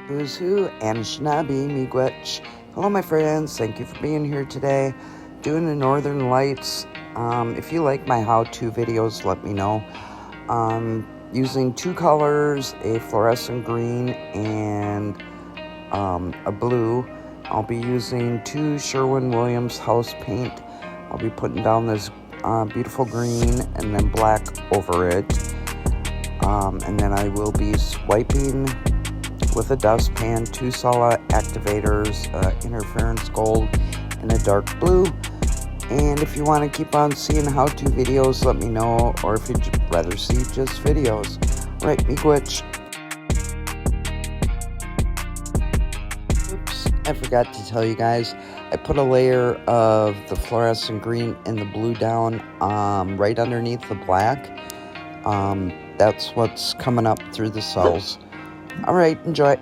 Who's who? Anishinaabe, Miigwech. Hello, my friends. Thank you for being here today. Doing the Northern Lights. If you like my how-to videos, let me know. Using two colors, a fluorescent green and a blue. I'll be using two Sherwin-Williams house paint. I'll be putting down this beautiful green and then black over it. And then I will be swiping with a dustpan, two solid activators, interference gold, and a dark blue. And if you want to keep on seeing how-to videos, let me know, or if you'd rather see just videos. Right, Miigwech. Oops, I forgot to tell you guys, I put a layer of the fluorescent green and the blue down right underneath the black. That's what's coming up through the cells. All right, enjoy.